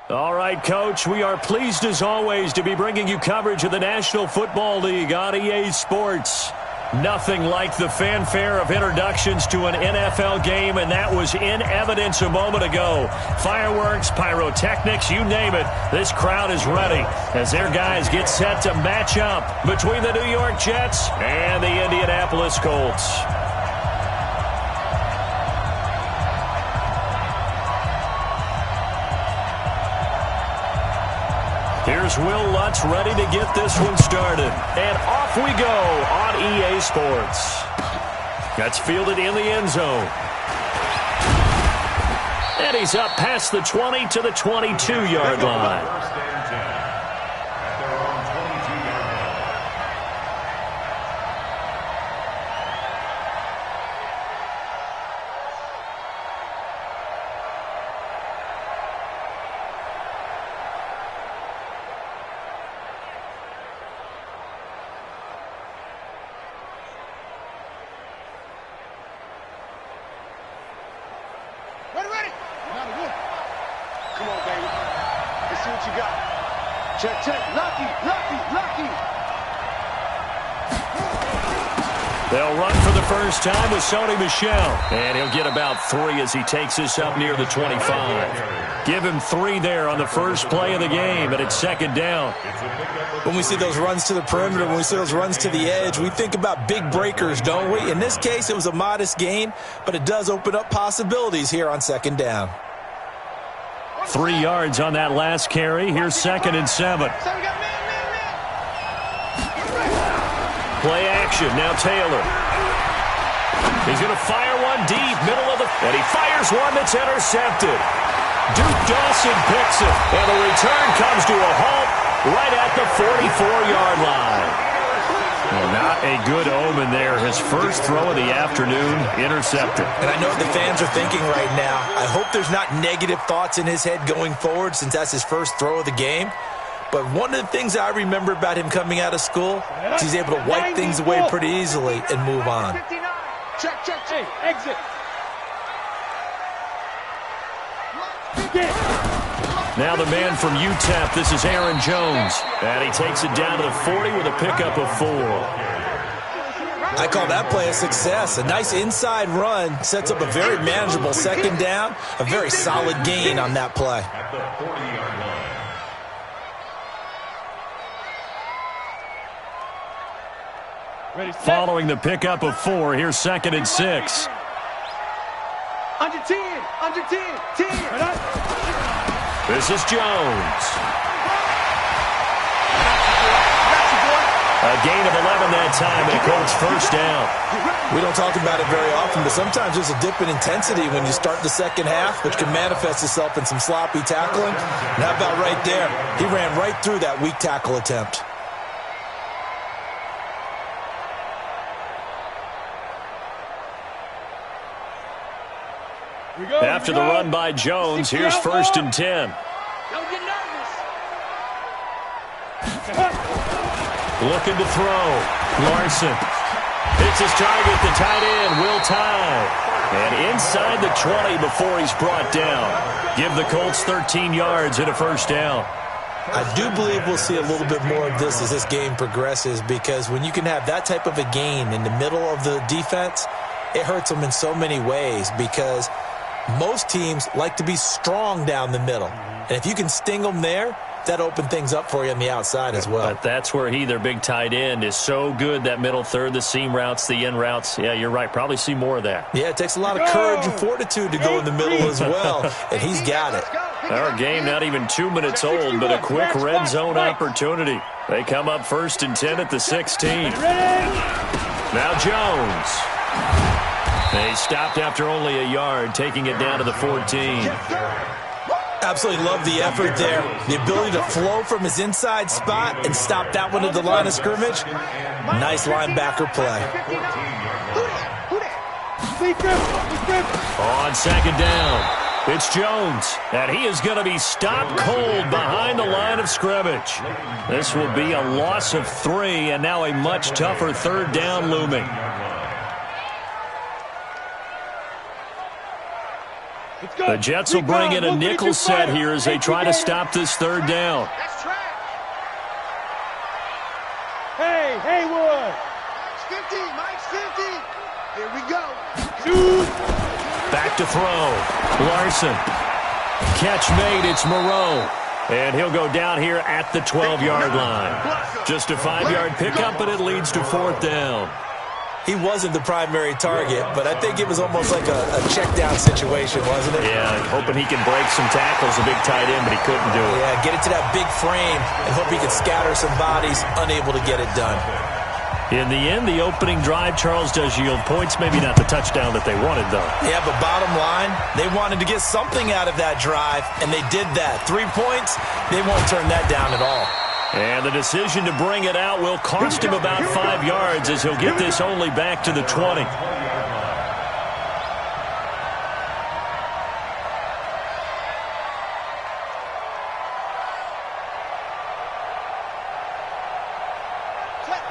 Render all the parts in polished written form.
All right, Coach, we are pleased as always to be bringing you coverage of the National Football League on EA Sports. Nothing like the fanfare of introductions to an NFL game, and that was in evidence a moment ago. Fireworks, pyrotechnics, you name it, this crowd is ready as their guys get set to match up between the New York Jets and the Indianapolis Colts. Here's Will Lutz ready to get this one started. And off we go on EA Sports. That's fielded in the end zone. And he's up past the 20 to the 22-yard line. They'll run for the first time with Sony Michel. And he'll get about 3 as he takes this up near the 25. Give him 3 there on the first play of the game, and it's second down. When we see those runs to the perimeter, when we see those runs to the edge, we think about big breakers, don't we? In this case, it was a modest gain, but it does open up possibilities here on second down. 3 yards on that last carry. Here's second and 7. Play action. Now Taylor. He's going to fire one deep, middle of the... And he fires one that's intercepted. Duke Dawson picks it. And the return comes to a halt right at the 44-yard line. Well, not a good omen there. His first throw of the afternoon intercepted. And I know what the fans are thinking right now. I hope there's not negative thoughts in his head going forward since that's his first throw of the game. But one of the things I remember about him coming out of school is he's able to wipe things away pretty easily and move on. Check. Hey, exit. Now the man from UTEP, this is Aaron Jones. And he takes it down to the 40 with a pickup of 4. I call that play a success. A nice inside run sets up a very manageable second down, a very solid gain on that play. Following the pickup of 4, here's second and 6. Under 10. This is Jones. A gain of 11 that time, and it Colts first down. We don't talk about it very often, but sometimes there's a dip in intensity when you start the second half, which can manifest itself in some sloppy tackling. And how about right there? He ran right through that weak tackle attempt. After the run by Jones, here's first and 10. Don't get nervous. Looking to throw. Larson. It's his target, the tight end, Will Tye. And inside the 20 before he's brought down. Give the Colts 13 yards and a first down. I do believe we'll see a little bit more of this as this game progresses, because when you can have that type of a gain in the middle of the defense, it hurts them in so many ways, because most teams like to be strong down the middle. And if you can sting them there, that opens things up for you on the outside as well. But that's where their big tight end, is so good, that middle third, the seam routes, the in routes. Yeah, you're right. Probably see more of that. Yeah, it takes a lot of courage and fortitude to go in the middle as well, and he's got it. Our game not even 2 minutes old, but a quick red zone opportunity. They come up first and 10 at the 16. Now Jones. They stopped after only a yard, taking it down to the 14. Absolutely love the effort there. The ability to flow from his inside spot and stop that one at the line of scrimmage. Nice linebacker play. On second down, it's Jones, and he is going to be stopped cold behind the line of scrimmage. This will be a loss of 3, and now a much tougher third down looming. The Jets will bring in a nickel set here as they try to stop this third down. That's trash. Hey, Haywood. Mike's 50. Here we go. Shoot. Back to throw. Larson. Catch made. It's Moreau. And he'll go down here at the 12-yard line. Just a 5-yard pickup, and it leads to fourth down. He wasn't the primary target, but I think it was almost like a check-down situation, wasn't it? Yeah, hoping he can break some tackles, a big tight end, but he couldn't do it. Yeah, get it to that big frame and hope he could scatter some bodies, unable to get it done. In the end, the opening drive, Charles, does yield points. Maybe not the touchdown that they wanted, though. Yeah, but bottom line, they wanted to get something out of that drive, and they did that. 3 points, they won't turn that down at all. And the decision to bring it out will cost him about 5 yards as he'll get this only back to the 20.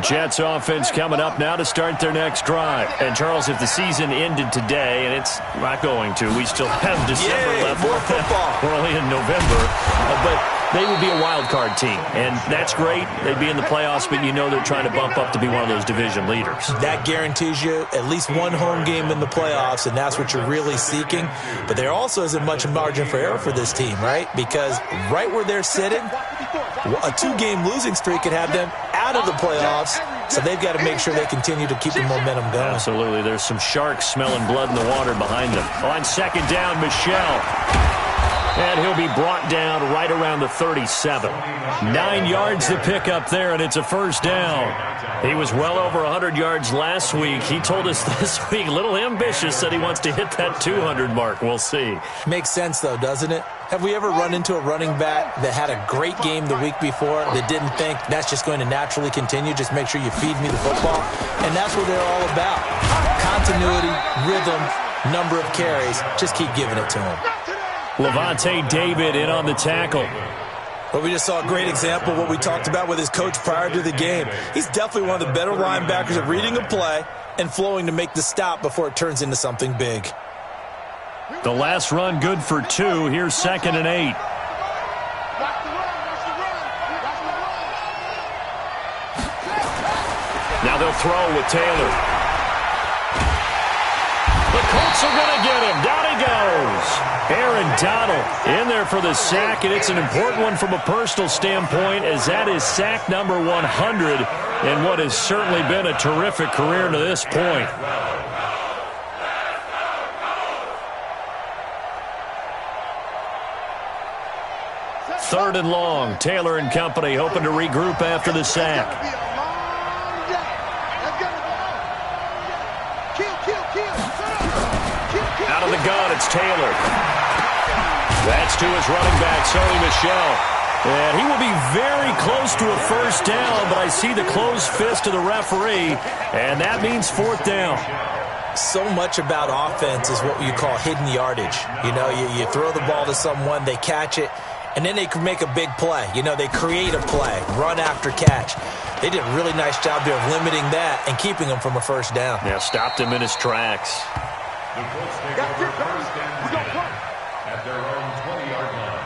Jets offense coming up now to start their next drive. And, Charles, if the season ended today, and it's not going to, we still have December left. More football. We're only in November. But they would be a wild card team, and that's great. They'd be in the playoffs, but you know they're trying to bump up to be one of those division leaders. That guarantees you at least one home game in the playoffs, and that's what you're really seeking. But there also isn't much margin for error for this team, right? Because right where they're sitting, a 2-game losing streak could have them out of the playoffs, so they've got to make sure they continue to keep the momentum going. Absolutely. There's some sharks smelling blood in the water behind them. On second down, Michelle. And he'll be brought down right around the 37. 9 yards to pick up there, and it's a first down. He was well over 100 yards last week. He told us this week, a little ambitious, said he wants to hit that 200 mark. We'll see. Makes sense, though, doesn't it? Have we ever run into a running back that had a great game the week before that didn't think that's just going to naturally continue? Just make sure you feed me the football. And that's what they're all about. Continuity, rhythm, number of carries. Just keep giving it to him. Levante David in on the tackle. Well, we just saw a great example of what we talked about with his coach prior to the game. He's definitely one of the better linebackers at reading a play and flowing to make the stop before it turns into something big. The last run good for 2. Here's 2nd and 8. Now they'll throw with Taylor. The Colts are going to get him. Down he goes. Aaron Donald in there for the sack, and it's an important one from a personal standpoint, as that is sack number 100 in what has certainly been a terrific career to this point. Third and long. Taylor and company hoping to regroup after the sack. Out of the gun, it's Taylor. That's to his running back, Sony Michel. And he will be very close to a first down, but I see the closed fist of the referee, and that means fourth down. So much about offense is what you call hidden yardage. You know, you throw the ball to someone, they catch it, and then they can make a big play. You know, they create a play, run after catch. They did a really nice job there of limiting that and keeping him from a first down. Yeah, stopped him in his tracks. The Colts take over first and 10 at their own 20-yard line.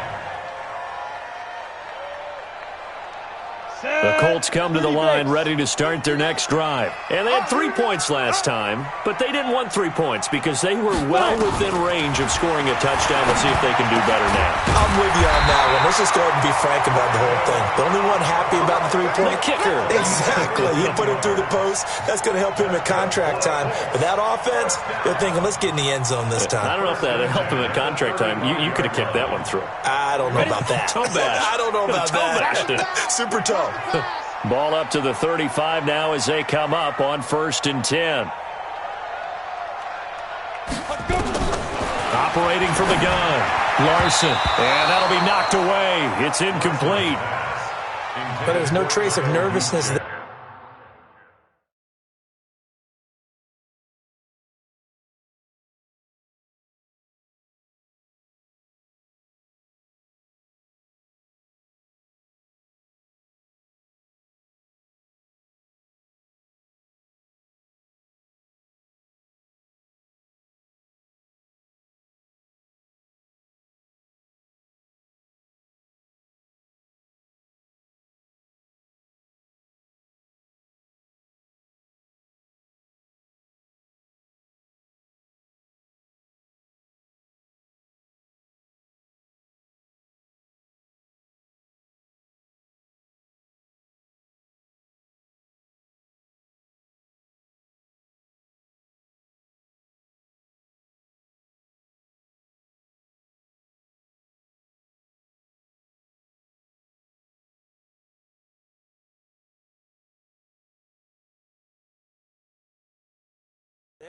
The Colts come to the line ready to start their next drive. And they had 3 points last time, but they didn't want 3 points because they were well within range of scoring a touchdown. Let's see if they can do better now. I'm with you on that one. Let's just go ahead and be frank about the whole thing. The only one happy about the 3-point kicker. Exactly. He put it through the post. That's going to help him at contract time. But that offense, they're thinking, let's get in the end zone this time. I don't know if that helped him at contract time. You could have kicked that one through. I don't know about that. Toe bash. I don't know about that. Super toe. Ball up to the 35 now as they come up on 1st and 10. Operating from the gun, Larson. And that'll be knocked away. It's incomplete. But there's no trace of nervousness there.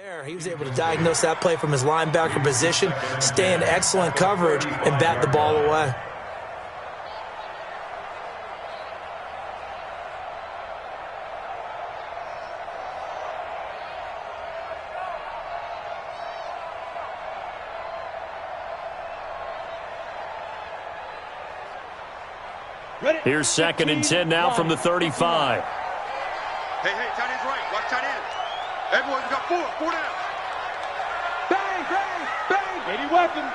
There, he was able to diagnose that play from his linebacker position, stay in excellent coverage, and bat the ball away. Here's 2nd and 10 now from the 35. Hey, tight end's right. Watch tight end. Everyone, we got four down. Bang, bang, bang. 80 weapons.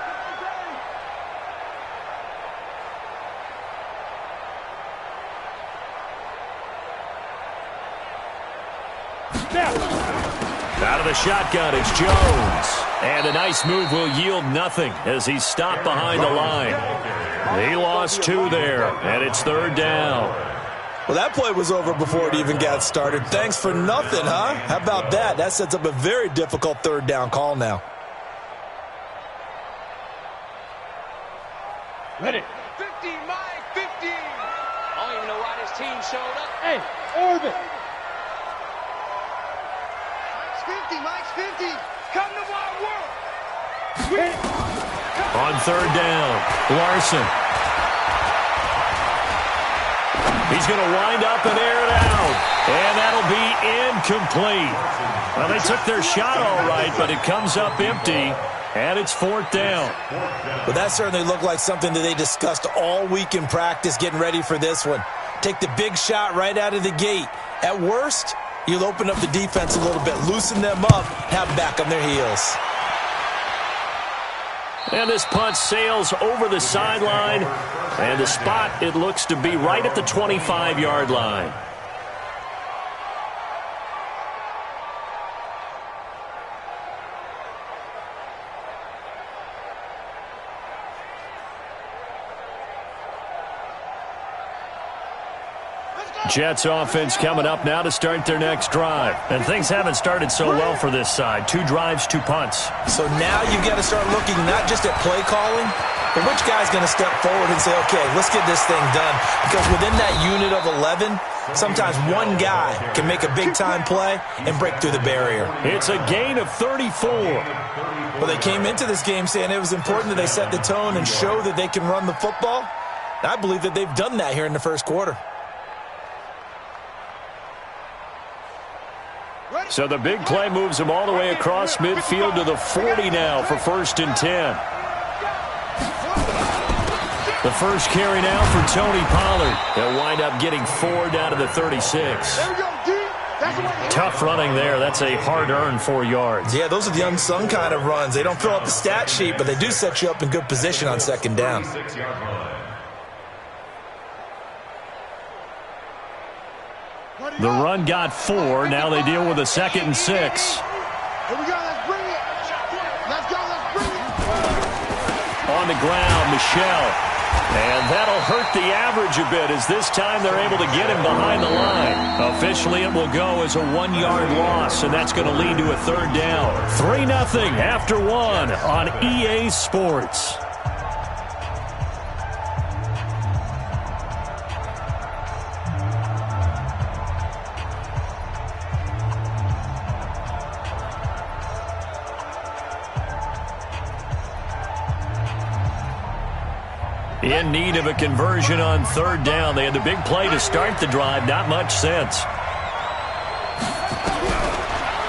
Out of the shotgun, it's Jones. And a nice move will yield nothing as he's stopped behind the line. He lost 2 there, and it's 3rd down. Well, that play was over before it even got started. Thanks for nothing, huh? How about that? That sets up a very difficult 3rd down call now. Ready. 50, Mike, 50. I don't even know why this team showed up. Hey, orbit. Mike's 50. Come to my world. On 3rd down, Larson. He's going to wind up and air it out. And that'll be incomplete. Well, they took their shot all right, but it comes up empty. And it's 4th down. Well, that certainly looked like something that they discussed all week in practice getting ready for this one. Take the big shot right out of the gate. At worst, you'll open up the defense a little bit, loosen them up, have them back on their heels. And this punt sails over the sideline. And the spot, it looks to be right at the 25-yard line. Jets offense coming up now to start their next drive. And things haven't started so well for this side. 2 drives, 2 punts. So now you've got to start looking not just at play calling, but which guy's going to step forward and say, okay, let's get this thing done. Because within that unit of 11, sometimes one guy can make a big-time play and break through the barrier. It's a gain of 34. Well, they came into this game saying it was important that they set the tone and show that they can run the football. I believe that they've done that here in the first quarter. So the big play moves them all the way across midfield to the 40 now for 1st and 10. The first carry now for Tony Pollard. They'll wind up getting 4 down to the 36. Tough running there. That's a hard-earned 4 yards. Yeah, those are the unsung kind of runs. They don't fill up the stat sheet, but they do set you up in good position on 2nd down. The run got 4. Now they deal with a 2nd and 6. Here we go. Let's bring it. Let's go. Let's bring it. On the ground, Michelle. And that'll hurt the average a bit as this time they're able to get him behind the line. Officially, it will go as a 1-yard loss, and that's going to lead to a 3rd down. 3-0 after 1 on EA Sports. In need of a conversion on 3rd down. They had the big play to start the drive. Not much sense.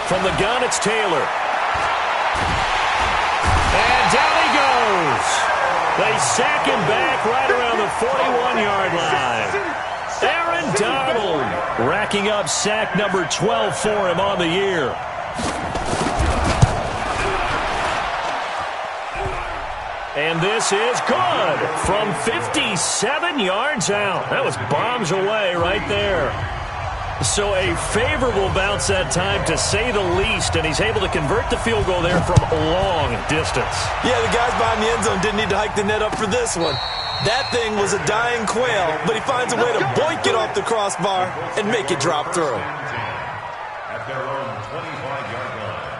From the gun, it's Taylor. And down he goes. They sack him back right around the 41-yard line. Aaron Donald racking up sack number 12 for him on the year. And this is good from 57 yards out. That was bombs away right there. So a favorable bounce that time, to say the least, and he's able to convert the field goal there from a long distance. Yeah, the guys behind the end zone didn't need to hike the net up for this one. That thing was a dying quail, but he finds a way to boink it off the crossbar and make it drop through. At their own 25-yard line.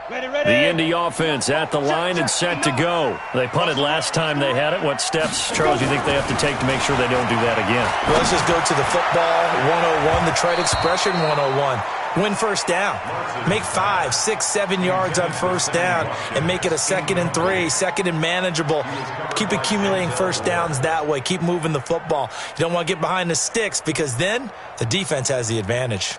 The Indy offense at the line and set to go. They punted last time they had it. What steps, Charles, do you think they have to take to make sure they don't do that again? Well, let's just go to the football 101, the trade expression 101. Win first down. Make 5, 6, 7 yards on first down and make it a 2nd and 3, 2nd and manageable. Keep accumulating first downs that way. Keep moving the football. You don't want to get behind the sticks because then the defense has the advantage.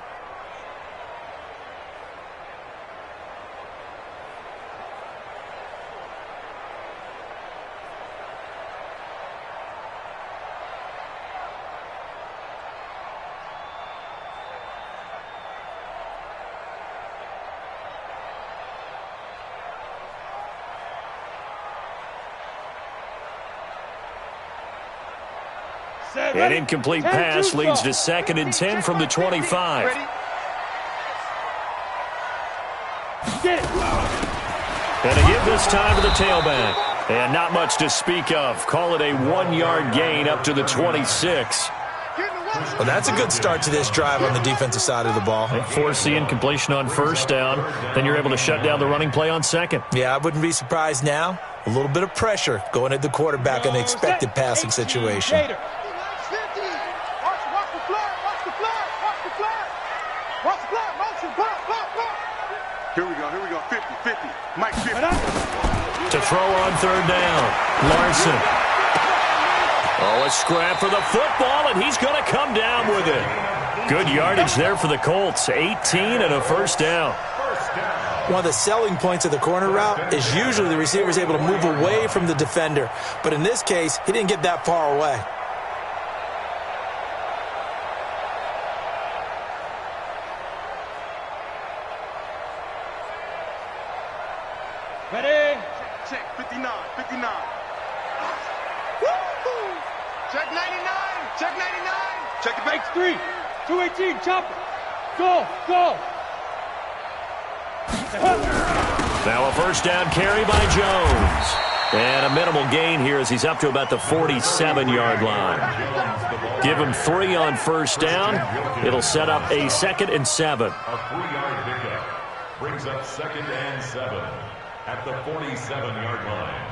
An incomplete pass leads to 2nd and 10 from the 25. And to give this time to the tailback. And not much to speak of. Call it a 1-yard gain up to the 26. Well, that's a good start to this drive on the defensive side of the ball. They force the incompletion on first down. Then you're able to shut down the running play on 2nd. Yeah, I wouldn't be surprised now. A little bit of pressure going at the quarterback in an expected passing situation. Here we go, 50, 50. Mike 50. To throw on 3rd down. Larson. Oh, a scrap for the football, and he's going to come down with it. Good yardage there for the Colts. 18 and a first down. One of the selling points of the corner route is usually the receiver is able to move away from the defender. But in this case, he didn't get that far away. Ready? Check 59, 59. Woo! Check 99, check 99. Check the back. X3, 218, chop it. Go, go. Now a first down carry by Jones. And a minimal gain here as he's up to about the 47-yard line. Give him 3 on first down. It'll set up a 2nd and 7. A 3-yard pickup brings up 2nd and 7 at the 47-yard line.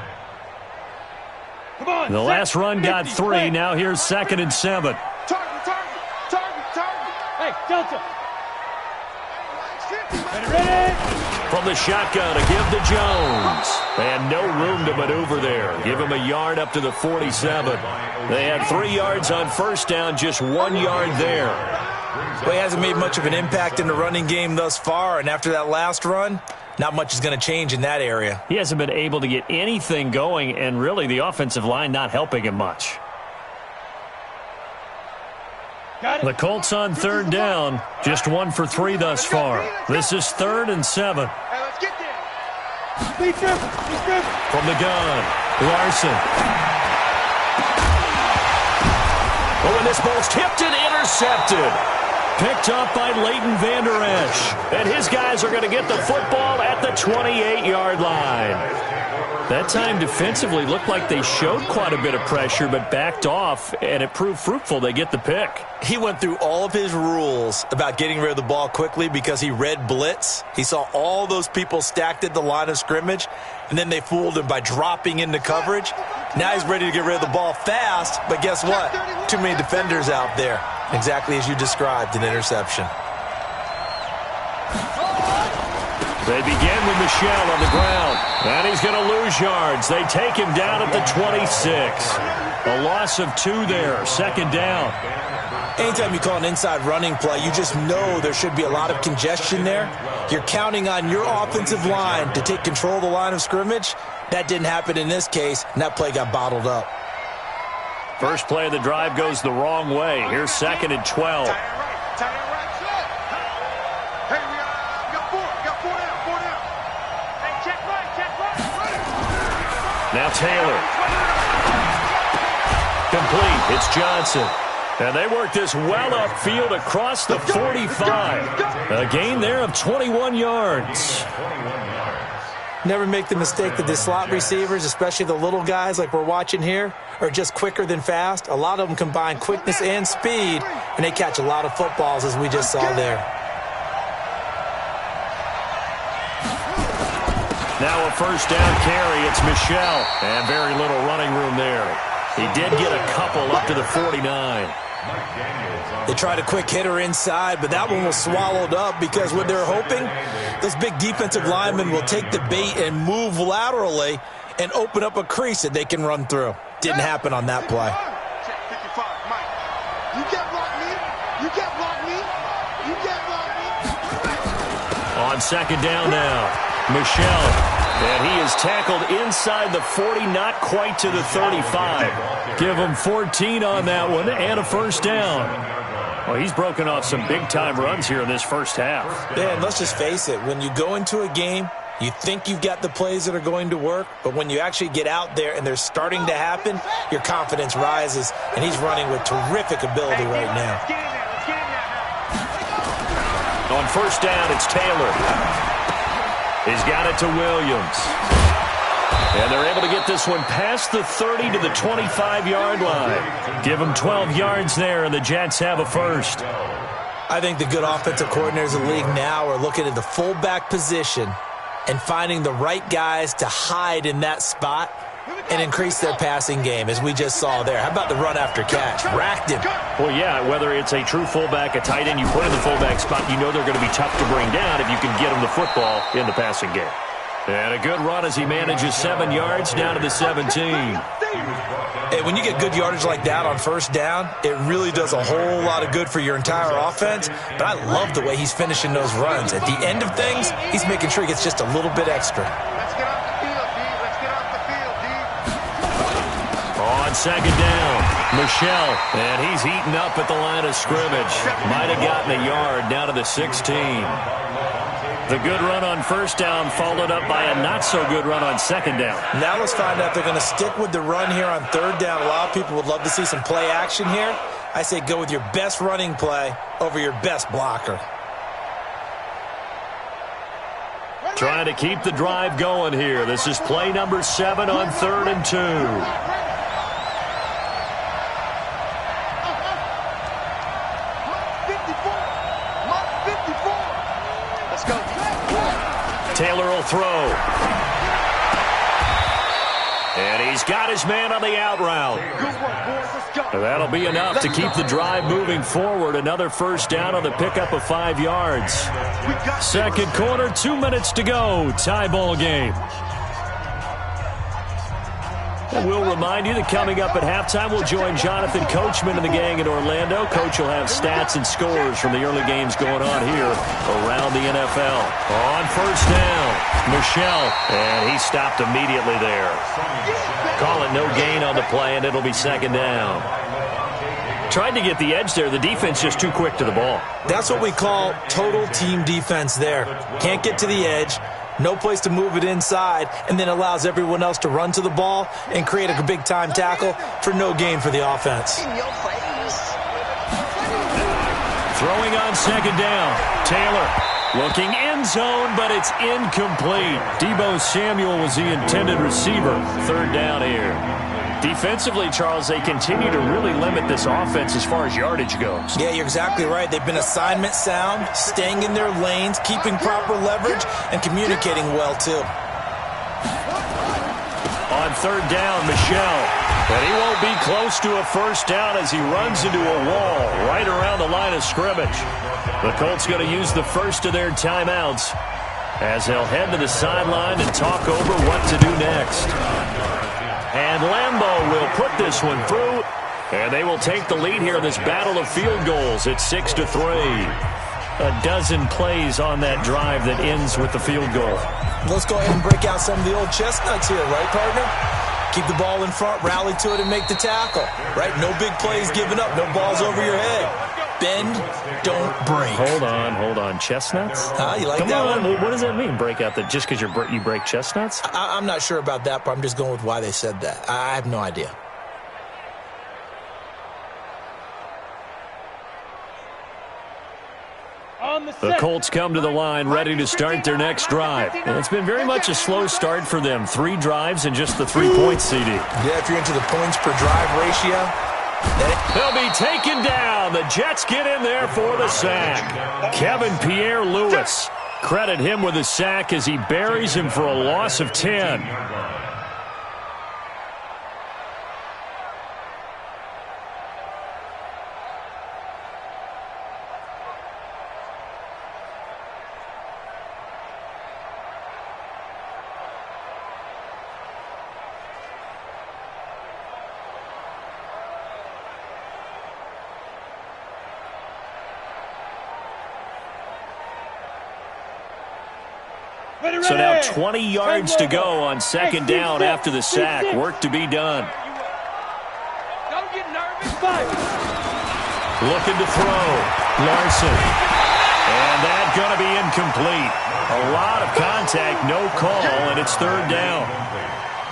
Come on. The last run got 3. Now here's 2nd and 7. Target. Hey, Delta. Ready? From the shotgun to give to Jones. And no room to maneuver there. Give him a yard up to the 47. They had 3 yards on first down, just 1 yard there. Well, he hasn't made much of an impact in the running game thus far, and after that last run, not much is going to change in that area. He hasn't been able to get anything going, and really the offensive line not helping him much. The Colts on 3rd down, just 1 for 3 thus far. This is 3rd and 7. Hey, let's get there. Be careful. From the gun, Larson. Oh, and this ball's tipped and intercepted. Picked up by Leighton Vander Esch. And his guys are going to get the football at the 28-yard line. That time defensively looked like they showed quite a bit of pressure but backed off, and it proved fruitful. They get the pick. He went through all of his rules about getting rid of the ball quickly because he read blitz. He saw all those people stacked at the line of scrimmage, and then they fooled him by dropping into coverage. Now he's ready to get rid of the ball fast, but guess what? Too many defenders out there. Exactly as you described, an interception. They begin with Michel on the ground, and he's going to lose yards. They take him down at the 26. A loss of 2 there, 2nd down. Anytime you call an inside running play, you just know there should be a lot of congestion there. You're counting on your offensive line to take control of the line of scrimmage. That didn't happen in this case, and that play got bottled up. First play of the drive goes the wrong way. Here's 2nd and 12. Tight end right. Hey, we got 4 down. Hey, check right. Now Taylor. Complete. It's Johnson. And they work this well upfield across the 45. A gain there of 21 yards. Never make the mistake that the slot receivers, especially the little guys like we're watching here, are just quicker than fast. A lot of them combine quickness and speed, and they catch a lot of footballs as we just saw there. Now a first down carry. It's Michel. And very little running room there. He did get a couple up to the 49. They tried a quick hitter inside, but that one was swallowed up because what they're hoping, those big defensive linemen will take the bait and move laterally and open up a crease that they can run through. Didn't happen on that play. Check 55, Mike. You can't block me. You can't block me. You can't block me. On second down now, Michel. And he is tackled inside the 40, not quite to the 35. Give him 14 on that one and a first down. Well, he's broken off some big-time runs here in this first half. Yeah, and let's just face it. When you go into a game, you think you've got the plays that are going to work, but when you actually get out there and they're starting to happen, your confidence rises, and he's running with terrific ability right now. On first down, it's Taylor. He's got it to Williams. And they're able to get this one past the 30 to the 25-yard line. Give them 12 yards there, and the Jets have a first. I think the good offensive coordinators in the league now are looking at the fullback position and finding the right guys to hide in that spot and increase their passing game, as we just saw there. How about the run after catch? Racked him. Well, yeah, whether it's a true fullback, a tight end, you put in the fullback spot, you know they're going to be tough to bring down if you can get them the football in the passing game. And a good run as he manages 7 yards down to the 17. Hey, when you get good yardage like that on first down, it really does a whole lot of good for your entire offense. But I love the way he's finishing those runs. At the end of things, he's making sure he gets just a little bit extra. Let's get off the field, D. Let's get off the field, D. On second down, Michel. And he's heating up at the line of scrimmage. Might have gotten a yard down to the 16. The good run on first down followed up by a not-so-good run on second down. Now let's find out if they're going to stick with the run here on third down. A lot of people would love to see some play action here. I say go with your best running play over your best blocker. Trying to keep the drive going here. This is play number 7 on 3rd and 2. Taylor will throw. And he's got his man on the out route. That'll be enough to keep the drive moving forward. Another first down on the pickup of 5 yards. Second quarter, 2 minutes to go. Tie ball game. And we'll remind you that coming up at halftime, we'll join Jonathan Coachman and the gang in Orlando. Coach will have stats and scores from the early games going on here around the NFL. On first down, Michel, and he stopped immediately there. Call it no gain on the play, and it'll be second down. Tried to get the edge there. The defense just too quick to the ball. That's what we call total team defense there. Can't get to the edge. No place to move it inside, and then allows everyone else to run to the ball and create a big-time tackle for no gain for the offense. Throwing on second down, Taylor looking end zone, but it's incomplete. Deebo Samuel was the intended receiver. Third down here. Defensively, Charles, they continue to really limit this offense as far as yardage goes. Yeah, you're exactly right. They've been assignment sound, staying in their lanes, keeping proper leverage, and communicating well, too. On third down, Michel. And he won't be close to a first down as he runs into a wall right around the line of scrimmage. The Colts going to use the first of their timeouts as they'll head to the sideline and talk over what to do next. And Lambeau will put this one through, and they will take the lead here in this battle of field goals at 6-3. A dozen plays on that drive that ends with the field goal. Let's go ahead and break out some of the old chestnuts here, right, partner? Keep the ball in front, rally to it, and make the tackle, right? No big plays given up, no balls over your head. Bend, don't break. Hold on. Chestnuts? You like Come that on. one? What does that mean, break out? Just because you break chestnuts? I'm not sure about that, but I'm just going with why they said that. I have no idea. The Colts come to the line ready to start their next drive. And it's been very much a slow start for them. 3 drives and just the 3 points, CD. Yeah, if you're into the points per drive ratio. They'll be taken down. The Jets get in there for the sack. Kevin Pierre-Louis Credit him with a sack as he buries him for a loss of 10. So now 20 yards to go on second down after the sack. Work to be done. Don't get nervous. Looking to throw. Larson. And that's going to be incomplete. A lot of contact, no call, and it's third down.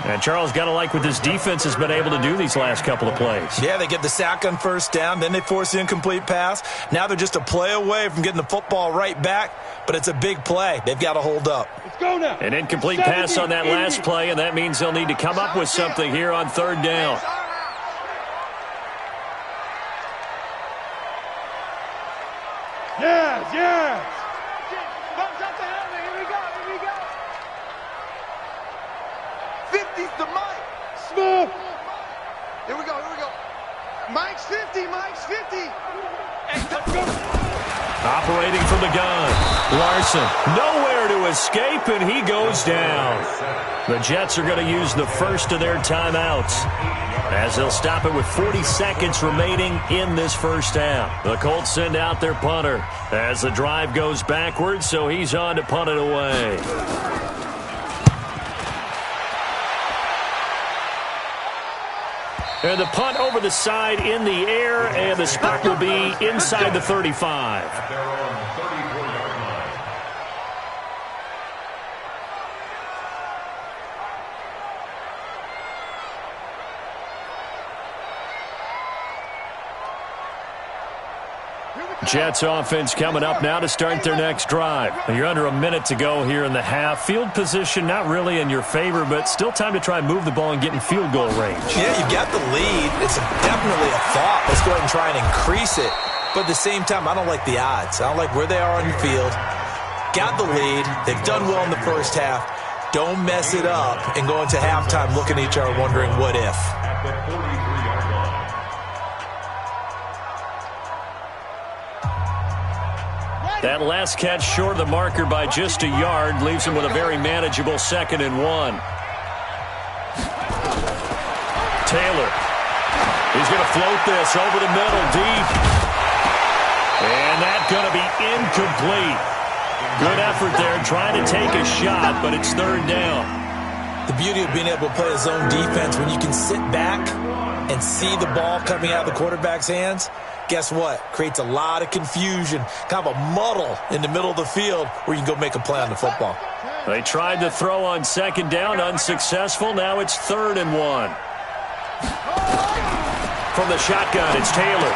And Charles, got to like what this defense has been able to do these last couple of plays. Yeah, they get the sack on first down, then they force the incomplete pass. Now they're just a play away from getting the football right back, but it's a big play. They've got to hold up. Let's go now. An incomplete pass on that last play, and that means they'll need to come up with something here on third down. Yes, yes. Thumbs up to heaven. Here we go. Here we go. 50's the Mike. Smooth. Here we go. Here we go. Mike's 50. Mike's 50. Hey, let's go. Operating from the gun. Larson, nowhere to escape, and he goes down. The Jets are going to use the first of their timeouts, as they'll stop it with 40 seconds remaining in this first half. The Colts send out their punter as the drive goes backwards, so he's on to punt it away. And the punt over the side in the air, and the spot will be inside the 35. At their own 34-yard line. Jets offense coming up now to start their next drive. You're under a minute to go here in the half. Field position not really in your favor, but still time to try and move the ball and get in field goal range. Yeah, you've got the lead. It's definitely a thought. Let's go ahead and try and increase it. But at the same time, I don't like the odds. I don't like where they are on the field. Got the lead. They've done well in the first half. Don't mess it up and go into halftime looking at each other wondering what if. At the 43-yard line. That last catch short of the marker by just a yard leaves him with a very manageable 2nd and 1. Taylor. He's going to float this over the middle deep. And that's going to be incomplete. Good effort there trying to take a shot, but it's third down. The beauty of being able to play a zone defense when you can sit back and see the ball coming out of the quarterback's hands, guess what? Creates a lot of confusion, kind of a muddle in the middle of the field where you can go make a play on the football. They tried to throw on second down, unsuccessful. Now it's 3rd and 1. From the shotgun, it's Taylor.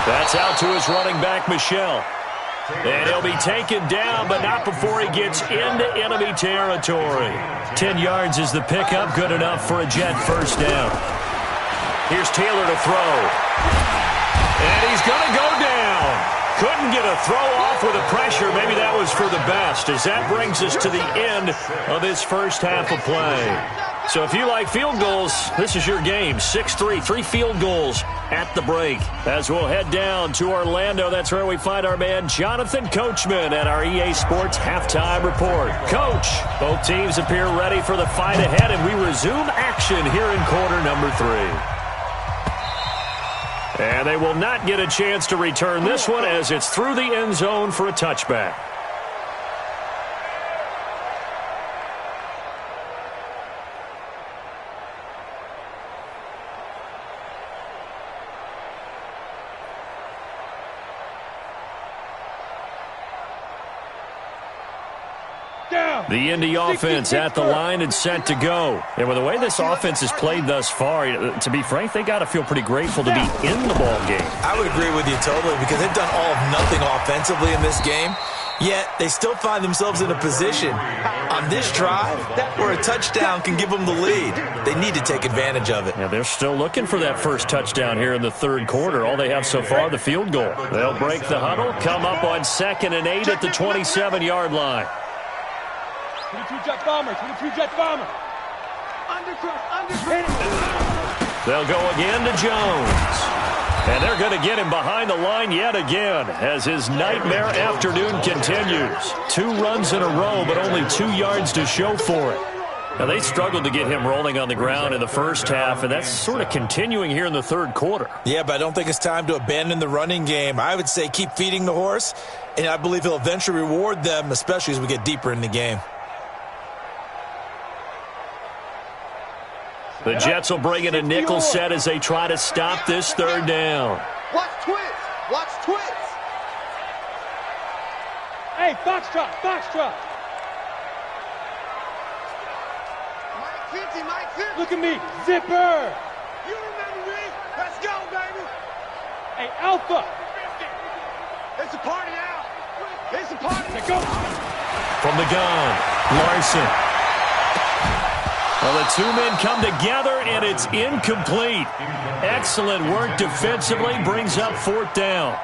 That's out to his running back, Michelle. And he'll be taken down, but not before he gets into enemy territory. 10 yards is the pickup, good enough for a Jet first down. Here's Taylor to throw. And he's going to go down. Couldn't get a throw off with the pressure. Maybe that was for the best, as that brings us to the end of this first half of play. So if you like field goals, this is your game. 6-3, 3 field goals at the break. As we'll head down to Orlando, that's where we find our man Jonathan Coachman at our EA Sports Halftime Report. Coach, both teams appear ready for the fight ahead, and we resume action here in quarter number 3. And they will not get a chance to return this one as it's through the end zone for a touchback. The Indy offense at the line and set to go. And with the way this offense has played thus far, to be frank, they got to feel pretty grateful to be in the ball game. I would agree with you totally because they've done all of nothing offensively in this game. Yet they still find themselves in a position on this drive where a touchdown can give them the lead. They need to take advantage of it. Yeah, they're still looking for that first touchdown here in the third quarter. All they have so far, the field goal. They'll break the huddle, come up on 2nd and 8 at the 27-yard line. 22 jet bomber, 22 jet bomber. They'll go again to Jones. And they're going to get him behind the line yet again as his nightmare afternoon continues. 2 runs in a row, but only 2 yards to show for it. Now, they struggled to get him rolling on the ground in the first half, and that's sort of continuing here in the third quarter. Yeah, but I don't think it's time to abandon the running game. I would say keep feeding the horse, and I believe he'll eventually reward them, especially as we get deeper in the game. The Jets will bring in a nickel set as they try to stop this third down. Watch twist. Watch twist. Hey, foxtrot, foxtrot. Mike 50, Mike 50. Look at me, zipper. You remember me? Let's go, baby. Hey, alpha. It's a party now. It's a party. Let's go. From the gun, Larson. Well, the 2 men come together, and it's incomplete. Excellent work defensively, brings up 4th down.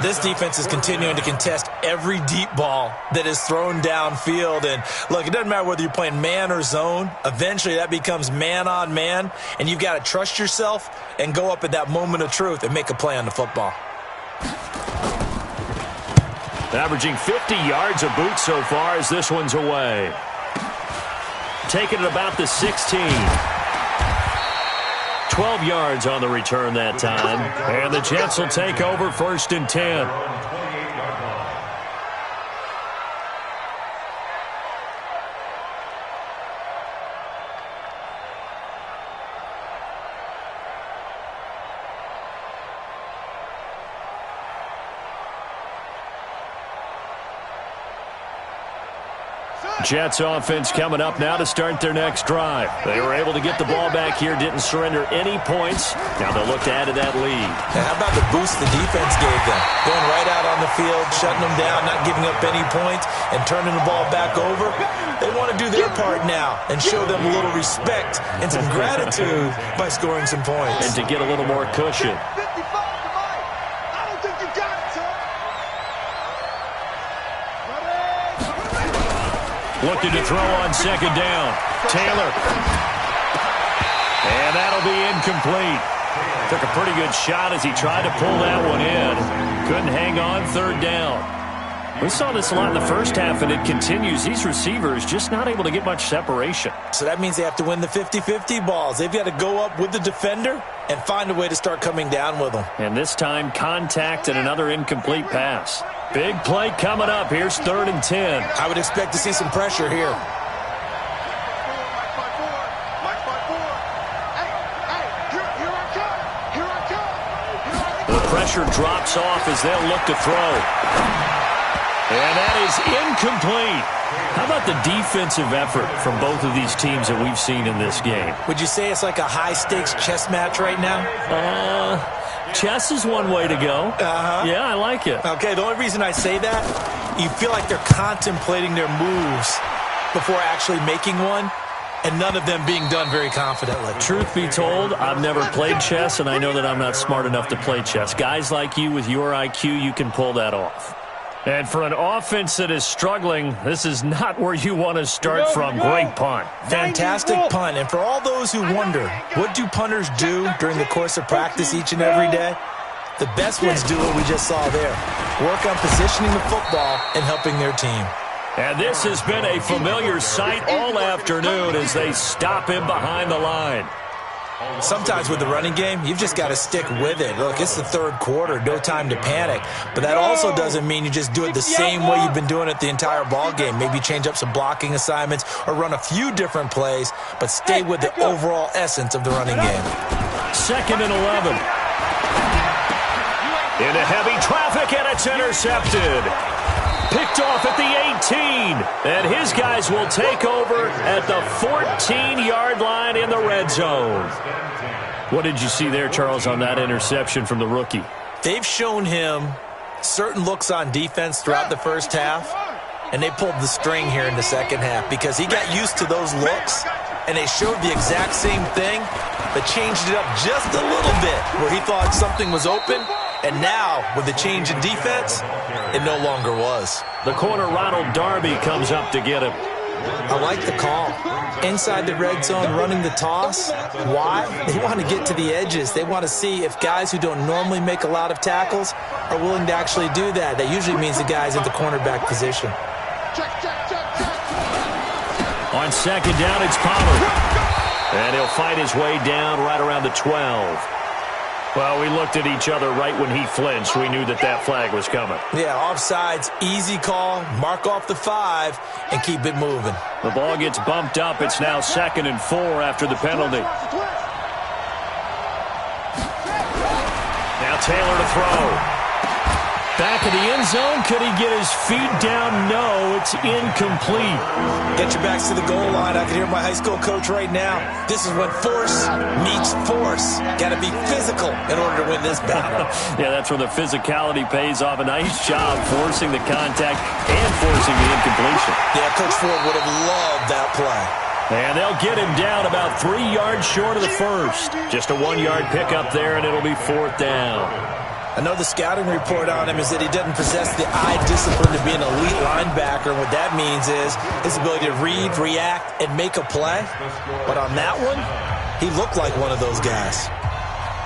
This defense is continuing to contest every deep ball that is thrown downfield. And, look, it doesn't matter whether you're playing man or zone. Eventually, that becomes man-on-man, and you've got to trust yourself and go up at that moment of truth and make a play on the football. Averaging 50 yards a boot so far as this one's away. Taking it about the 16. 12 yards on the return that time. And the Jets will take over 1st and 10. Jets offense coming up now to start their next drive. They were able to get the ball back here, didn't surrender any points. Now they'll look to add to that lead. And how about the boost the defense gave them? Going right out on the field, shutting them down, not giving up any points, and turning the ball back over. They want to do their part now and show them a little respect and some gratitude by scoring some points. And to get a little more cushion. 55 to Mike. I don't think you got it, son. Looking to throw on 2nd down. Taylor. And that'll be incomplete. Took a pretty good shot as he tried to pull that one in. Couldn't hang on 3rd down. We saw this a lot in the first half, and it continues. These receivers just not able to get much separation. So that means they have to win the 50-50 balls. They've got to go up with the defender and find a way to start coming down with them. And this time, contact and another incomplete pass. Big play coming up. Here's 3rd and 10. I would expect to see some pressure here. The pressure drops off as they'll look to throw. And that is incomplete. How about the defensive effort from both of these teams that we've seen in this game? Would you say it's like a high-stakes chess match right now? Chess is one way to go. Yeah, I like it. Okay, the only reason I say that, you feel like they're contemplating their moves before actually making one, and none of them being done very confidently. Truth be told, I've never played chess, and I know that I'm not smart enough to play chess. Guys like you with your IQ, you can pull that off. And for an offense that is struggling, this is not where you want to start from. Great punt. Fantastic punt. And for all those who wonder, what do punters do during the course of practice each and every day? The best ones do what we just saw there. Work on positioning the football and helping their team. And this has been a familiar sight all afternoon as they stop him behind the line. Sometimes with the running game, you've just got to stick with it. Look, it's the third quarter, no time to panic. But that also doesn't mean you just do it the same way you've been doing it the entire ball game. Maybe change up some blocking assignments or run a few different plays, but stay with the overall essence of the running game. 2nd and 11. Into heavy traffic, and it's intercepted. Picked off at the 18, and his guys will take over at the 14-yard line in the red zone. What did you see there, Charles, on that interception from the rookie? They've shown him certain looks on defense throughout the first half, and they pulled the string here in the second half because he got used to those looks, and they showed the exact same thing, but changed it up just a little bit where he thought something was open, and now, with the change in defense, it no longer was. The corner, Ronald Darby, comes up to get him. I like the call. Inside the red zone, running the toss. Why? They want to get to the edges. They want to see if guys who don't normally make a lot of tackles are willing to actually do that. That usually means the guy's at the cornerback position. On second down, it's Pollard. And he'll fight his way down right around the 12. Well, we looked at each other right when he flinched. We knew that flag was coming. Yeah, offsides, easy call, mark off the 5, and keep it moving. The ball gets bumped up. It's now 2nd and 4 after the penalty. Now Taylor to throw. Back of the end zone. Could he get his feet down? No, it's incomplete. Get your backs to the goal line. I can hear my high school coach right now. This is when force meets force. Got to be physical in order to win this battle. Yeah, that's where the physicality pays off. A nice job forcing the contact and forcing the incompletion. Yeah, Coach Ford would have loved that play. And they'll get him down about 3 yards short of the first. Just a 1-yard pickup there, and it'll be 4th down. I know the scouting report on him is that he doesn't possess the eye discipline to be an elite linebacker. What that means is his ability to read, react, and make a play. But on that one, he looked like one of those guys.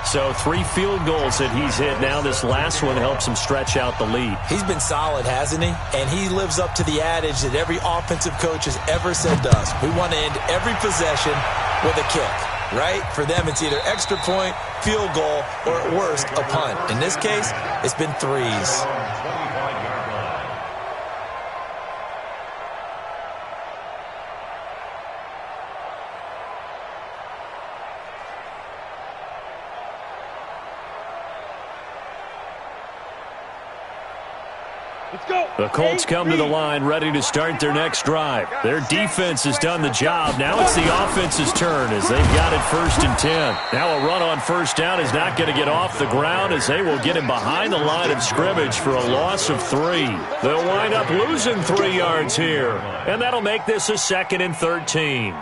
So 3 field goals that he's hit. Now this last one helps him stretch out the lead. He's been solid, hasn't he? And he lives up to the adage that every offensive coach has ever said to us. We want to end every possession with a kick. Right? For them, it's either extra point, field goal, or at worst, a punt. In this case, it's been 3s. The Colts come to the line ready to start their next drive. Their defense has done the job. Now it's the offense's turn as they've got it 1st and 10. Now a run on 1st down is not going to get off the ground as they will get him behind the line of scrimmage for a loss of 3. They'll wind up losing 3 yards here, and that'll make this a 2nd and 13.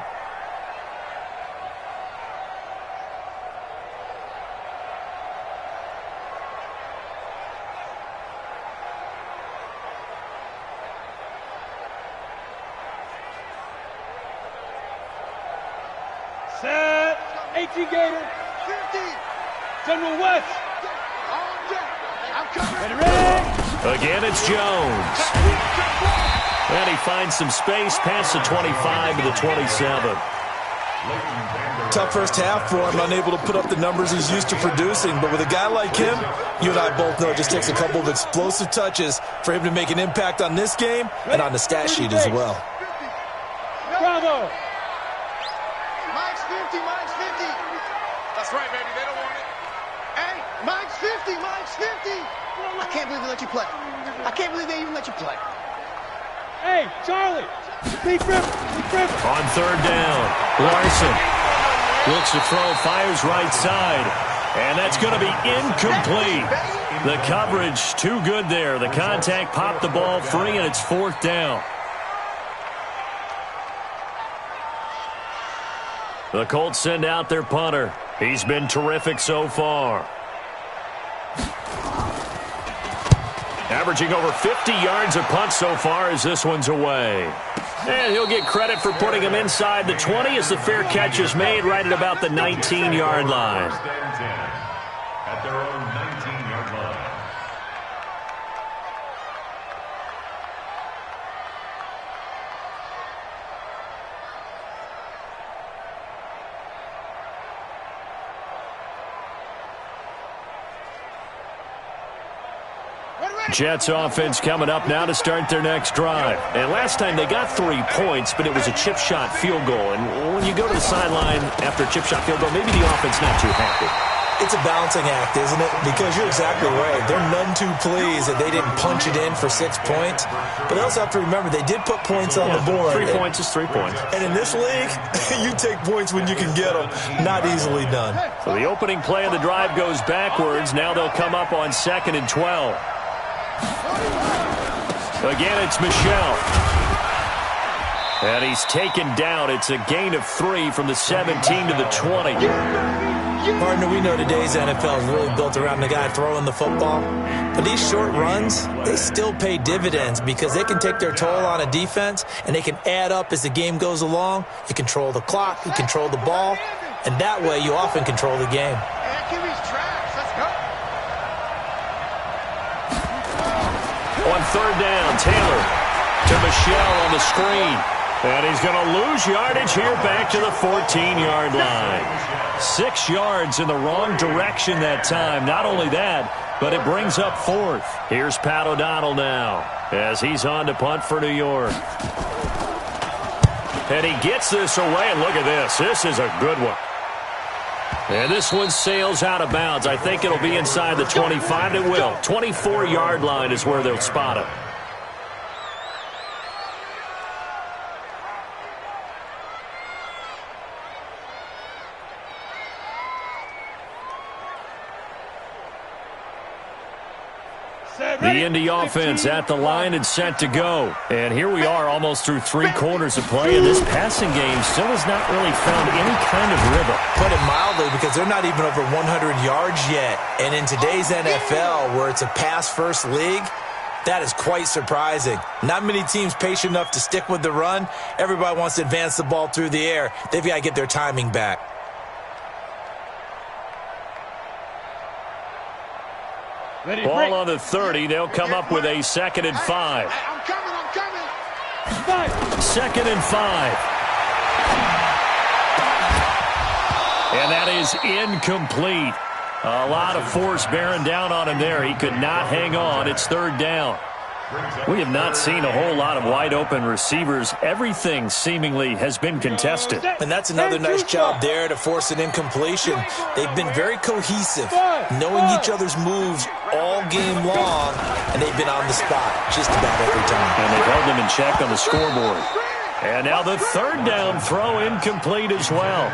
Set. 18 Gator. 50. General West. I'm coming. Ready. Again, it's Jones. And he finds some space past the 25 to the 27. Tough first half for him, unable to put up the numbers he's used to producing. But with a guy like him, you and I both know it just takes a couple of explosive touches for him to make an impact on this game and on the stat sheet as well. Bravo. Mike's 50, Mike's 50. That's right, baby. They don't want it. Hey, Mike's 50, Mike's 50. I can't believe they let you play. I can't believe they even let you play. Hey, Charlie. Deep river. On 3rd down, Larson looks to throw, fires right side, and that's going to be incomplete. The coverage too good there. The contact popped the ball free, and it's 4th down. The Colts send out their punter. He's been terrific so far. Averaging over 50 yards a punt so far as this one's away. And he'll get credit for putting him inside the 20 as the fair catch is made right at about the 19-yard line. At their own 19-yard line. Jets offense coming up now to start their next drive. And last time they got 3 points, but it was a chip shot field goal. And when you go to the sideline after a chip shot field goal, maybe the offense not too happy. It's a balancing act, isn't it? Because you're exactly right. They're none too pleased that they didn't punch it in for 6 points. But they also have to remember they did put points on the board. 3 points is 3 points. And in this league, you take points when you can get them. Not easily done. So the opening play of the drive goes backwards. Now they'll come up on 2nd and 12. Again, it's Michel. And he's taken down. It's a gain of 3 from the 17 to the 20. Partner, we know today's NFL is really built around the guy throwing the football. But these short runs, they still pay dividends because they can take their toll on a defense and they can add up as the game goes along. You control the clock, you control the ball, and that way you often control the game. On third down, Taylor to Michel on the screen. And he's going to lose yardage here back to the 14-yard line. 6 yards in the wrong direction that time. Not only that, but it brings up 4th. Here's Pat O'Donnell now as he's on to punt for New York. And he gets this away. And look at this. This is a good one. And this one sails out of bounds. I think it'll be inside the 25. It will. 24-yard line is where they'll spot it. The Indy offense at the line and set to go. And here we are almost through 3 quarters of play, and this passing game still has not really found any kind of rhythm. Put it mildly, because they're not even over 100 yards yet. And in today's NFL, where it's a pass-first league, that is quite surprising. Not many teams patient enough to stick with the run. Everybody wants to advance the ball through the air. They've got to get their timing back. Ball on the 30. They'll come up with a 2nd and 5. I'm coming. 2nd and 5. And that is incomplete. A lot of force bearing down on him there. He could not hang on. It's 3rd down. We have not seen a whole lot of wide-open receivers. Everything seemingly has been contested. And that's another nice job there to force an incompletion. They've been very cohesive, knowing each other's moves all game long, and they've been on the spot just about every time. And they've held them in check on the scoreboard. And now the 3rd down throw incomplete as well.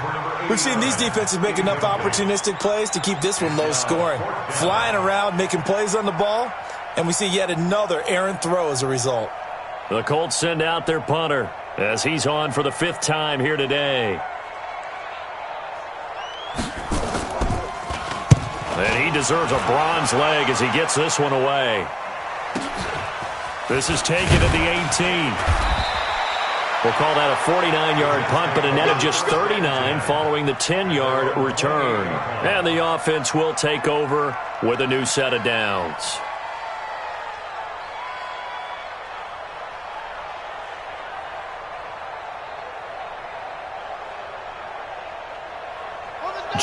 We've seen these defenses make enough opportunistic plays to keep this one low scoring. Flying around, making plays on the ball, and we see yet another errant throw as a result. The Colts send out their punter as he's on for the 5th time here today. And he deserves a bronze leg as he gets this one away. This is taken at the 18. We'll call that a 49-yard punt, but a net of just 39 following the 10-yard return. And the offense will take over with a new set of downs.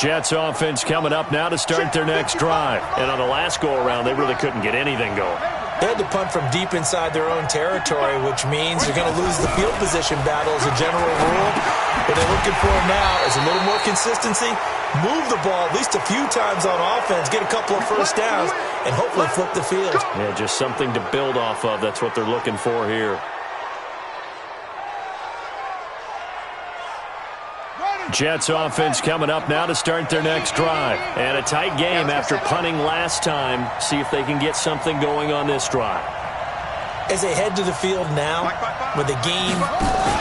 Jets offense coming up now to start their next drive. And on the last go-around, they really couldn't get anything going. They had to punt from deep inside their own territory, which means you're going to lose the field position battle as a general rule. What they're looking for now is a little more consistency, move the ball at least a few times on offense, get a couple of first downs, and hopefully flip the field. Yeah, just something to build off of. That's what they're looking for here. Jets offense coming up now to start their next drive. And a tight game after punting last time. See if they can get something going on this drive. As they head to the field now, with the game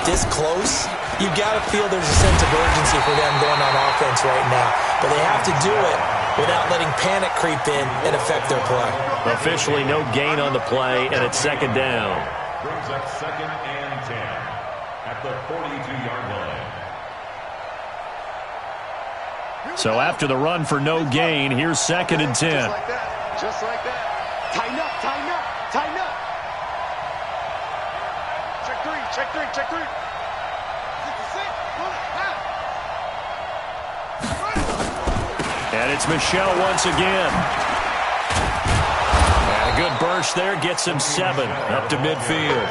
this close, you've got to feel there's a sense of urgency for them going on offense right now. But they have to do it without letting panic creep in and affect their play. Officially no gain on the play, and it's 2nd down. Brings up 2nd and 10 at the 42-yard line. So after the run for no gain, here's 2nd and 10. Just like that. Tighten up. Check three. And it's Michel once again. And a good burst there gets him 7 up to midfield.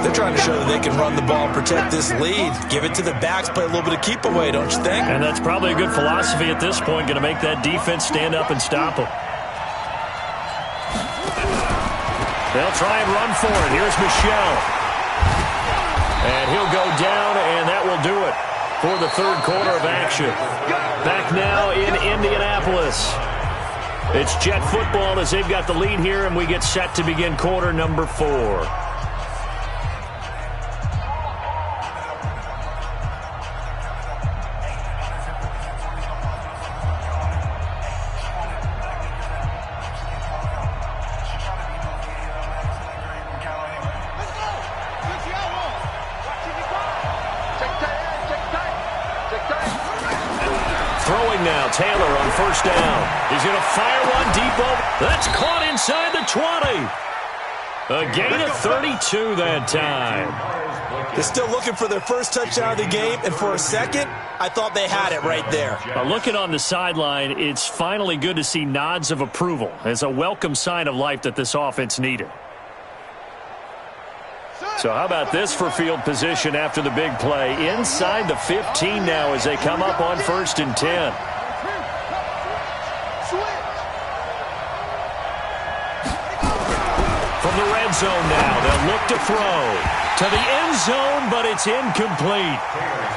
They're trying to show that they can run the ball and protect this lead. Give it to the backs, play a little bit of keep away, don't you think? And that's probably a good philosophy at this point, going to make that defense stand up and stop them. They'll try and run for it. Here's Michel. And he'll go down, and that will do it for the 3rd quarter of action. Back now in Indianapolis. It's Jet football as they've got the lead here, and we get set to begin quarter number 4. Throwing now, Taylor on first down. He's going to fire one deep over. That's caught inside the 20. A gain of 32 that time. They're still looking for their first touchdown of the game, and for a second, I thought they had it right there. Looking on the sideline, it's finally good to see nods of approval as a welcome sign of life that this offense needed. So how about this for field position after the big play? Inside the 15 now as they come up on 1st and 10. From the red zone now, they'll look to throw to the end zone, but it's incomplete.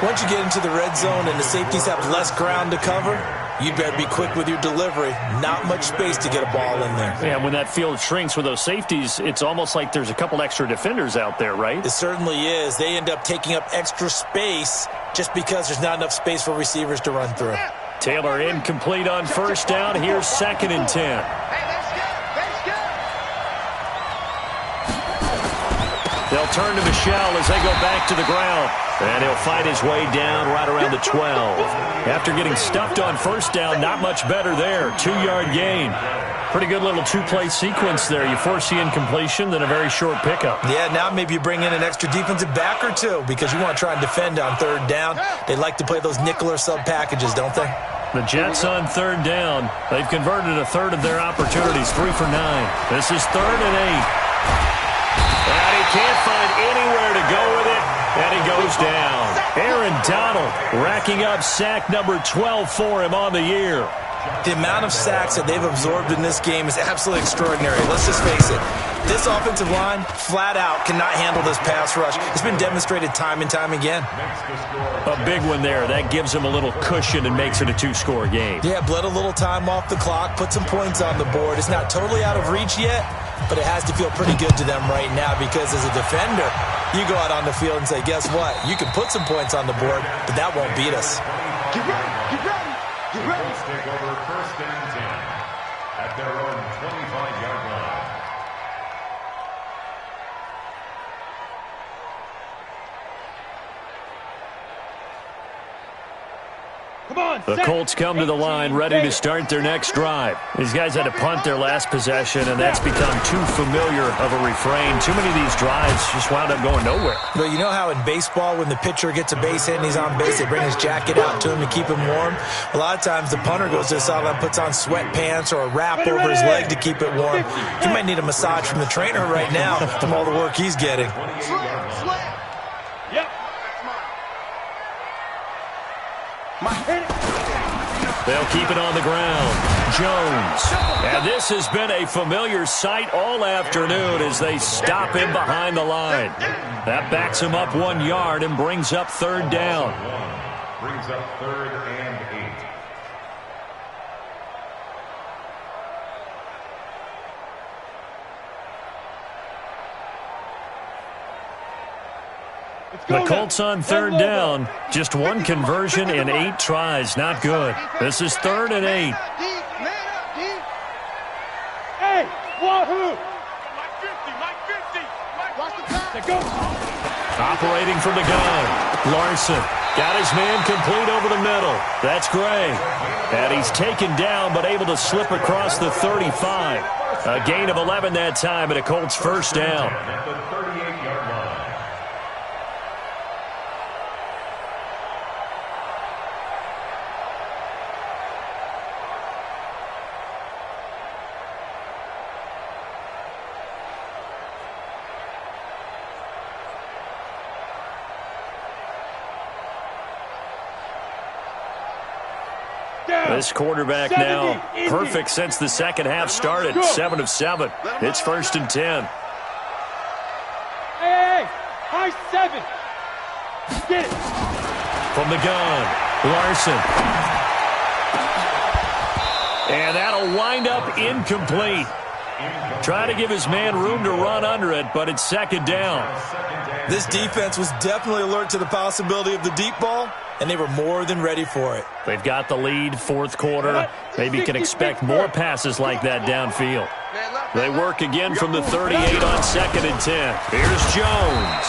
Once you get into the red zone and the safeties have less ground to cover, you better be quick with your delivery. Not much space to get a ball in there. Yeah, when that field shrinks with those safeties, it's almost like there's a couple extra defenders out there, right? It certainly is. They end up taking up extra space just because there's not enough space for receivers to run through. Taylor incomplete on first down. Here's 2nd and 10. They'll turn to Michelle as they go back to the ground. And he'll fight his way down right around the 12. After getting stuffed on first down, not much better there. 2-yard gain. Pretty good little two-play sequence there. You force the incompletion, then a very short pickup. Yeah, now maybe you bring in an extra defensive back or two because you want to try and defend on 3rd down. They like to play those nickel or sub packages, don't they? The Jets on 3rd down. They've converted a third of their opportunities, 3 for 9. This is 3rd and 8. And he can't find anywhere to go with it, and he goes down. Aaron Donald racking up sack number 12 for him on the year. The amount of sacks that they've absorbed in this game is absolutely extraordinary. Let's just face it. This offensive line, flat out, cannot handle this pass rush. It's been demonstrated time and time again. A big one there. That gives them a little cushion and makes it a 2-score game. Yeah, bled a little time off the clock, put some points on the board. It's not totally out of reach yet, but it has to feel pretty good to them right now because as a defender, you go out on the field and say, guess what? You can put some points on the board, but that won't beat us. Get ready, get ready, get ready. Let's take over 1st and 10 at their own 25-yard line. The Colts come to the line ready to start their next drive. These guys had to punt their last possession, and that's become too familiar of a refrain. Too many of these drives just wound up going nowhere. But you know how in baseball, when the pitcher gets a base hit and he's on base, they bring his jacket out to him to keep him warm? A lot of times the punter goes to the sideline, puts on sweatpants or a wrap over his leg to keep it warm. He might need a massage from the trainer right now from all the work he's getting. They'll keep it on the ground. Jones. And this has been a familiar sight all afternoon as they stop him behind the line. That backs him up 1 yard and brings up 3rd down. Brings up 3rd and 8. The Colts on 3rd down. Just 1 conversion in 8 tries. Not good. This is 3rd and 8. Hey, wahoo! Mike 50. Watch the pass. Operating from the gun. Larson got his man complete over the middle. That's Gray. And he's taken down but able to slip across the 35. A gain of 11 that time and a Colts 1st down. At the 38-yard line. This quarterback now perfect since the second half started. 7 of 7. It's 1st and 10. Hey, high 7. Get it. From the gun, Larson. And that'll wind up incomplete. Try to give his man room to run under it, but it's second down. This defense was definitely alert to the possibility of the deep ball, and they were more than ready for it. They've got the lead, fourth quarter. Maybe can expect more passes like that downfield. They work again from the 38 on 2nd and 10. Here's Jones.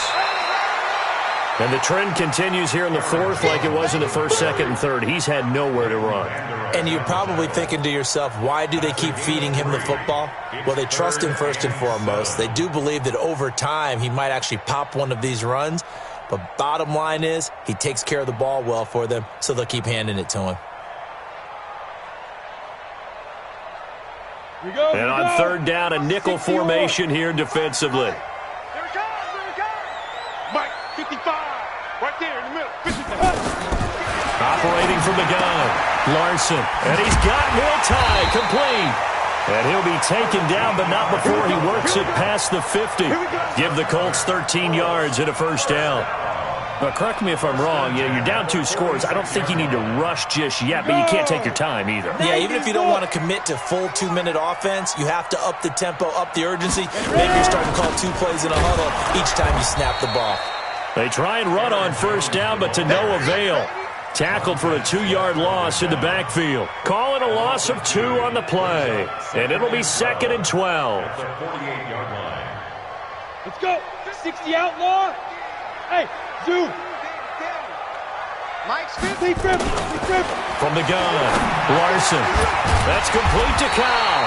And the trend continues here in the fourth like it was in the first, second, and third. He's had nowhere to run. And you're probably thinking to yourself, why do they keep feeding him the football? Well, they trust him first and foremost. They do believe that over time he might actually pop one of these runs. But bottom line is he takes care of the ball well for them, so they'll keep handing it to him. And on third down, a nickel formation here defensively. Here it comes, here it comes. Mike, 55, right there in the middle. 55. Operating from the gun, Larson. And he's got more time, complete. And he'll be taken down, but not before he works it past the 50. Give the Colts 13 yards and a first down. But correct me if I'm wrong, you're down 2 scores. I don't think you need to rush just yet, but you can't take your time either. Yeah, even if you don't want to commit to full 2-minute offense, you have to up the tempo, up the urgency. Maybe you're starting to call 2 plays in a huddle each time you snap the ball. They try and run on first down, but to no avail. Tackled for a 2-yard loss in the backfield. Calling a loss of 2 on the play. And it'll be 2nd and 12. Let's go. 60 outlaw. Hey, zoom. Mike's 50. From the gun, Larson. That's complete to Cobb.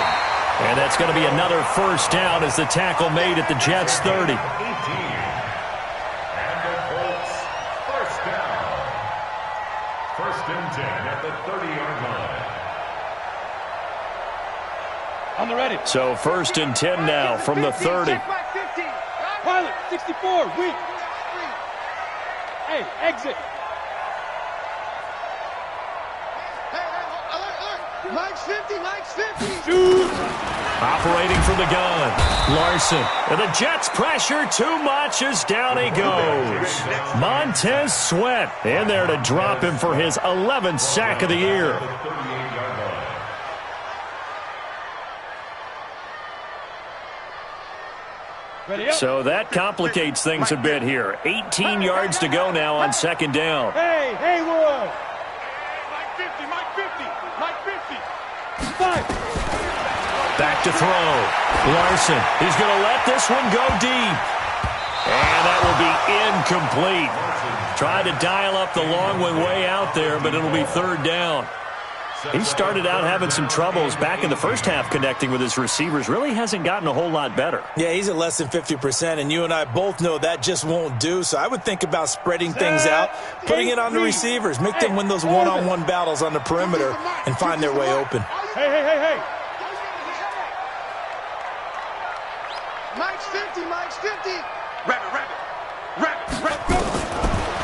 And that's going to be another first down as the tackle made at the Jets' 30. First and 10 at the 30-yard line. On the ready. So first and 10 now from the 30. Check my 50. Pilot, 64, weak. Hey, exit. Hey, alert. Mike's 50, Mike's 50. Shoot. Operating from the gun, Larson. And the Jets pressure too much as down he goes. Montez Sweat in there to drop him for his 11th sack of the year. So that complicates things a bit here. 18 yards to go now on second down. Hey, Haywood. Mike 50, Mike 50, Mike 50. 5. Back to throw. Larson. He's going to let this one go deep. And that will be incomplete. Tried to dial up the long one way out there, but it'll be third down. He started out having some troubles back in the first half connecting with his receivers. Really hasn't gotten a whole lot better. Yeah, he's at less than 50%, and you and I both know that just won't do. So I would think about spreading things out, putting it on the receivers, make them win those one-on-one battles on the perimeter and find their way open. Hey. Mike's 50, Mike's 50. Rabbit.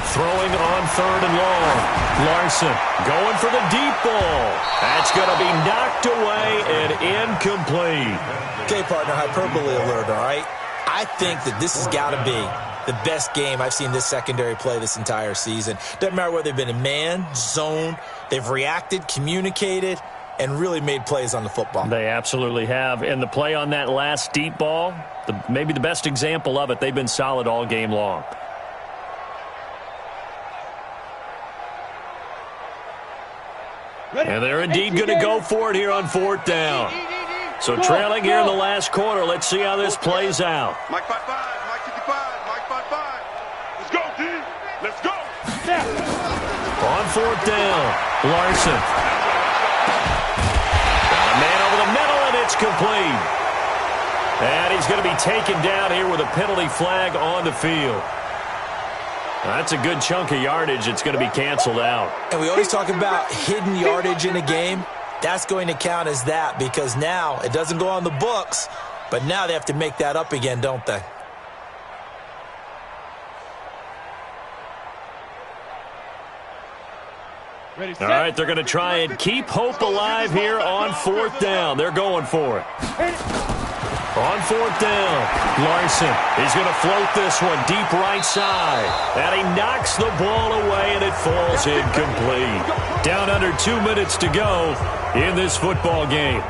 Throwing on third and long. Larson going for the deep ball. That's going to be knocked away and incomplete. Okay, partner, hyperbole alert, all right? I think that this has got to be the best game I've seen this secondary play this entire season. Doesn't matter whether they've been in man, zone, they've reacted, communicated, and really made plays on the football. They absolutely have. And the play on that last deep ball, maybe the best example of it, they've been solid all game long. And they're indeed going to go for it here on fourth down. So trailing here in the last quarter. Let's see how this plays out. Mike 55, Mike 55, Mike 55. Let's go, D. Let's go. On fourth down, Larson. A man over the middle, and it's complete. And he's going to be taken down here with a penalty flag on the field. That's a good chunk of yardage. It's going to be canceled out. And we always talk about hidden yardage in a game. That's going to count as that because now it doesn't go on the books, but now they have to make that up again, don't they? Ready, All right, they're going to try and keep hope alive here on fourth down. They're going for it. On fourth down, Larson is going to float this one deep right side. And he knocks the ball away, and it falls incomplete. Down under 2 minutes to go in this football game.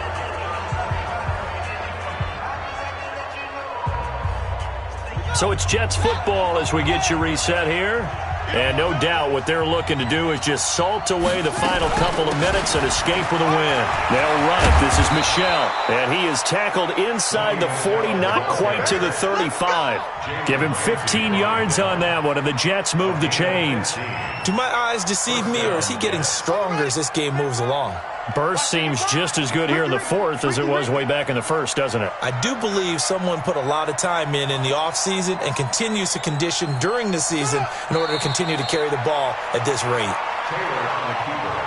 So it's Jets football as we get you reset here. And no doubt what they're looking to do is just salt away the final couple of minutes and escape with a win. They'll run it. This is Michel. And he is tackled inside the 40, not quite to the 35. Give him 15 yards on that one, and the Jets move the chains. Do my eyes deceive me, or is he getting stronger as this game moves along? Burst seems just as good here in the fourth as it was way back in the first, doesn't it? I do believe someone put a lot of time in the offseason and continues to condition during the season in order to continue to carry the ball at this rate. Taylor on the keeper.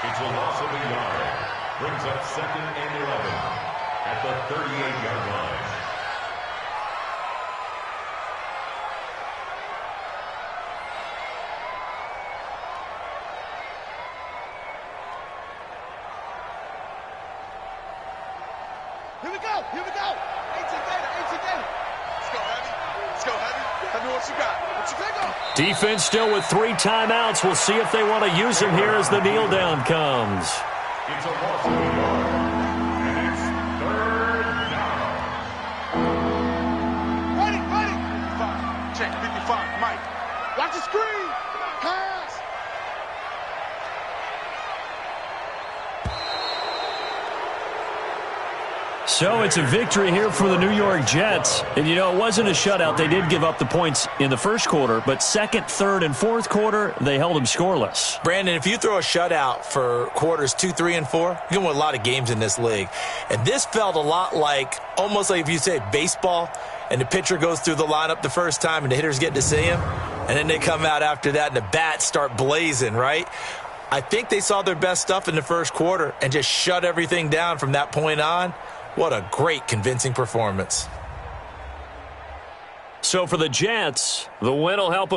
It's a loss of a yard. Brings up 2nd and 11 at the 38-yard line. Here we go. 18 Gator. Let's go, Heavy. Heavy, what you got? What you think of? Defense still with 3 timeouts. We'll see if they want to use them here as the kneel down comes. It's a loss of a yard. And it's 3rd down. Ready. 55. Check, 55. Mike. Watch the screen. Pass. So it's a victory here for the New York Jets. And, you know, it wasn't a shutout. They did give up the points in the first quarter, but second, third, and fourth quarter, they held them scoreless. Brandon, if you throw a shutout for quarters 2, 3, and 4, you can win a lot of games in this league. And this felt a lot like, almost like if you say baseball, and the pitcher goes through the lineup the first time and the hitters get to see him, and then they come out after that and the bats start blazing, right? I think they saw their best stuff in the first quarter and just shut everything down from that point on. What a great, convincing performance. So for the Jets, the win will help them